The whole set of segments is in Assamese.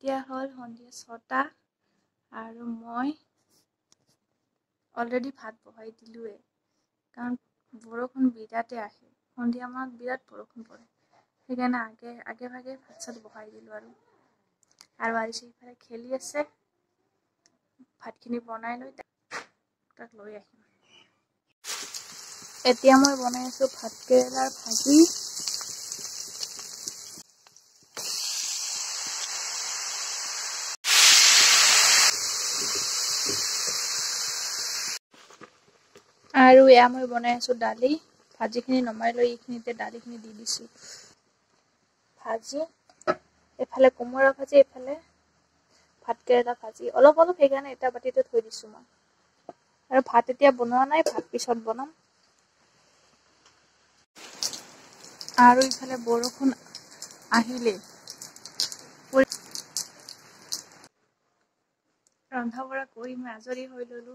এতিয়া হল সন্ধিয়া 6টা আৰু মই অলৰেডি ভাত বহাই দিলোৱে কাৰণ বৰষুণ বিৰাটে আহে সন্ধিয়া মানত বিৰাট বৰষুণ পৰে সেইকাৰণে আগে ভাগে ভাত চাত বহাই দিলো আৰু আৰিছে ইফালে খেলি আছে ভাতখিনি বনাই লৈ তাক লৈ আহিম এতিয়া মই বনাই আছো ভাত কেৰেলাৰ ভাজি আৰু এয়া মই বনাই আছো দালি ভাজিখিনি নমাই লৈ এইখিনিতে দালিখিনি দি দিছো ভাজি এফালে কোমোৰা ভাজি এফালে ভাত কেৰেলা ভাজি অলপ সেইকাৰণে এটা বাটিতে থৈ দিছো মই আৰু ভাত এতিয়া বনোৱা নাই ভাত পিছত বনাম আৰু ইফালে বৰষুণ আহিলে ৰন্ধা বঢ়া কৰি মই আজৰি হৈ ললো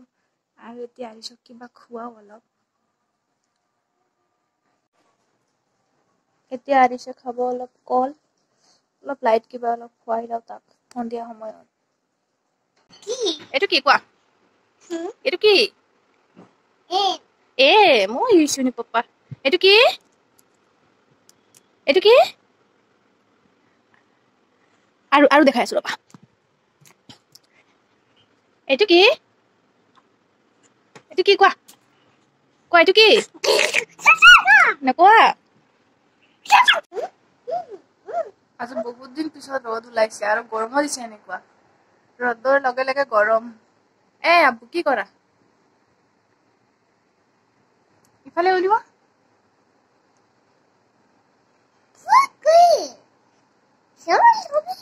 আৰু এতিয়া আৰিছক কিবা খুৱাও অলপ এতিয়া আৰিছে খাব অলপ কল অলপ লাইট কিবা অলপ খুৱাই লওঁ তাক সন্ধিয়া সময়ত এইটো কি কোৱা এইটো কি মই ইউচুনি পাপা এইটো কি আৰু দেখাই আছো ৰবা এইটো কি কোৱা এইটো কি নকোৱা আজি বহুত দিন পিছত ৰ'দ ওলাইছে আৰু গৰমো দিছে এনেকুৱা ৰ'দৰ লগে লগে গৰম আবু কি কৰা ইফালে উলিওৱা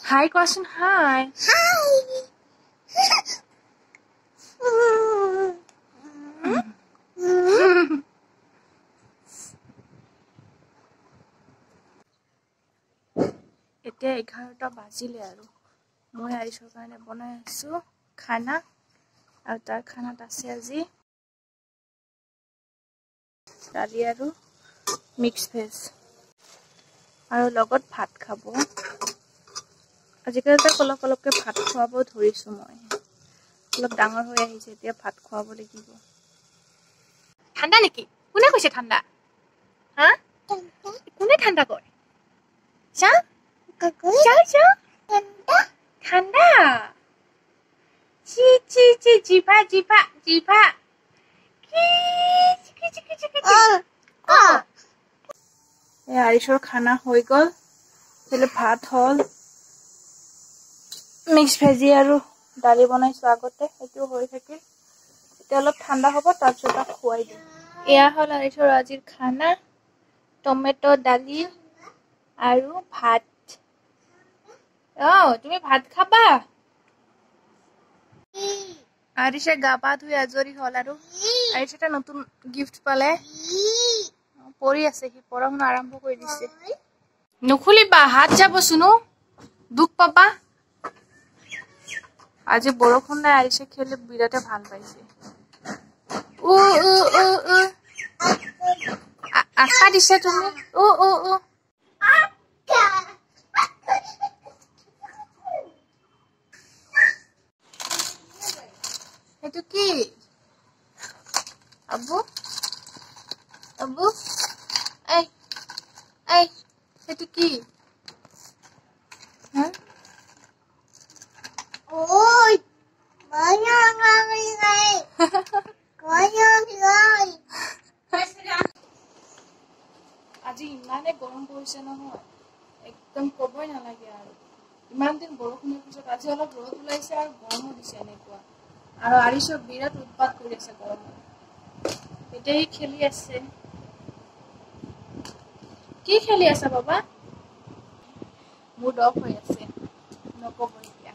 হাই কোৱাচোন হাই এতিয়া 11টা বাজিলে আৰু মই আৰিছৰ কাৰণে বনাই আছো খানা আৰু তাৰ খানাত আছে আজি দালি আৰু মিক্স ভেজ আৰু লগত ভাত খাব আজিকালি তাক অলপকে ভাত খুৱাব ধৰিছো মই অলপ ডাঙৰ হৈ আহিছে এতিয়া ভাত খুৱাব লাগিব ঠাণ্ডা নেকি কোনে কৈছে ঠাণ্ডা হা কোনে ঠাণ্ডা কয় চা ঠাণ্ডা জিভা আৰিছৰ খানা হৈ গল ভাত হল মিক্স ভেজি আৰু দালি বনাইছো আগতে সেইটো হৈ থাকে এতিয়া অলপ ঠাণ্ডা হ'ব তাৰপিছত তাক খুৱাই দিম এয়া হল আৰিছৰ আজিৰ খানা টমেটো দালি আৰু ভাত তুমি ভাত খাবা আৰিছে গা পা ধুই আজৰি হল আৰু আৰিছে এটা নতুন গিফ্ট পালে পৰি আছে সি পঢ়া শুনা আৰম্ভ কৰি দিছে নুখুলিবা হাত যাব শুনো দুখ পাবা আজি বৰষুণ নাই আৰিছে খেলি বিৰাটে ভাল পাইছে আশা দিছে তুমি সেইটো কি আবু সেইটো কি আজি ইমানে গৰম পৰিছে নহয় একদম কবই নালাগে আৰু ইমান দিন বৰষুণৰ পিছত আজি অলপ ৰ'দ ওলাইছে আৰু গৰমো দিছে এনেকুৱা আৰু আৰিছৰ বিৰাট উৎপাত কৰি আছে গৰমত এতিয়া সি খেলি আছে কি খেলি আছা বাবা মুড অফ হৈ আছে নকব এতিয়া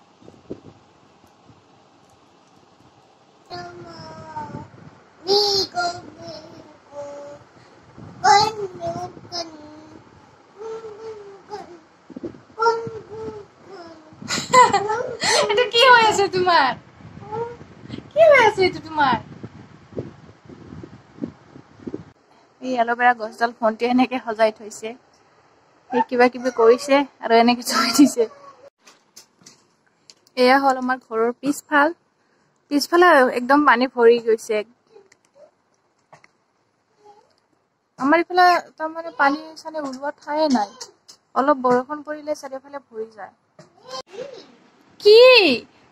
এটা কি হৈ আছে তোমাৰ এই এল'ভেৰা গছডাল ভন্টি এনেকে সজাই থৈছে সেই কিবা কিবি কৰিছে আৰু এনেকে থৈ দিছে এয়া হল আমাৰ ঘৰৰ পিছফালে একদম পানী ভৰি গৈছে আমাৰ ইফালে তাৰমানে পানী চানে ওলোৱা ঠাই নাই অলপ বৰষুণ পৰিলে চাৰিওফালে ভৰি যায় কি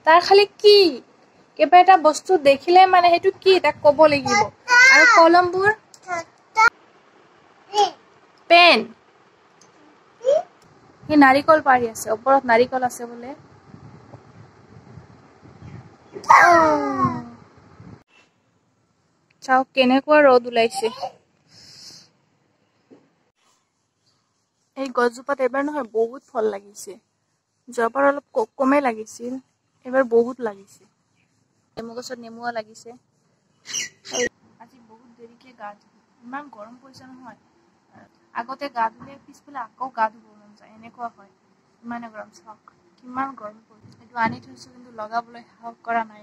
তাৰ খালি কি কিবা এটা বস্তু দেখিলে মানে হেতু কি তাক ক'ব লাগিব আৰু কলমবোৰ পেন ই নাৰিকল পাৰি আছে ওপৰত নাৰিকল আছে বোলে চাও কেনেকুৱা ৰ'দ ওলাইছে এই গছজোপাত এবাৰ নহয় বহুত ফল লাগিছে যোৱাবাৰ অলপ কমে লাগিছিল এবাৰ বহুত লাগিছে নেমু গছত নেমুৱা লাগিছে আজি বহুত দেৰিকে গা ধুই ইমান গৰম পৰিছে নহয় আগতে গা ধুলে পিছফালে আকৌ গা ধুব মন যায় এনেকুৱা হয় ইমান গৰম চাওক কিমান গৰম পৰিছে এইটো আনি থৈছো কিন্তু লগাবলৈ সাহস কৰা নাই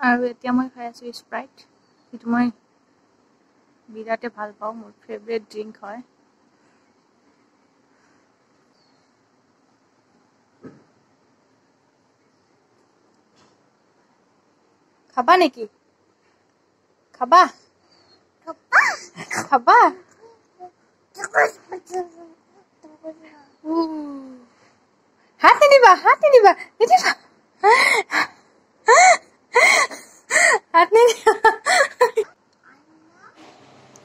আৰু এতিয়া মই খাই আছো স্প্ৰাইট এইটো মই বিৰাটে ভাল পাওঁ মোৰ ফেভৰেট ড্ৰিংক হয় খাবা নেকি খাবা খাবা হাত নিদিবা হাত নিদিবা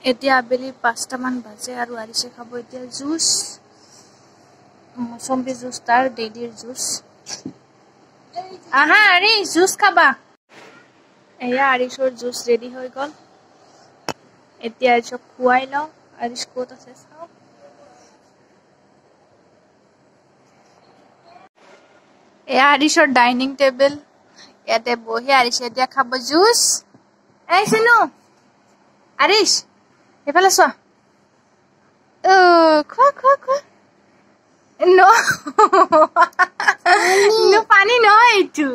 এতিয়া আবেলি 5টা মান বাজে আৰু আৰিছে খাব এতিয়া জুচ মৌসম্বী জুচ তাৰ ডেইলিৰ জুচ আহা আৰিছ জুচ খাবা এয়া আৰিছৰ জুচ ৰেডি হৈ গল এতিয়া আৰিছক খুৱাই লওঁ আৰিছ ক'ত আছে চাওঁ এয়া আৰিছৰ ডাইনিং টেবল ইয়াতে বহি আৰিছে এতিয়া খাব জুচ এই চিনু আৰিছ এফালে চোৱা খোৱা No, no, পানি নহয় এইটো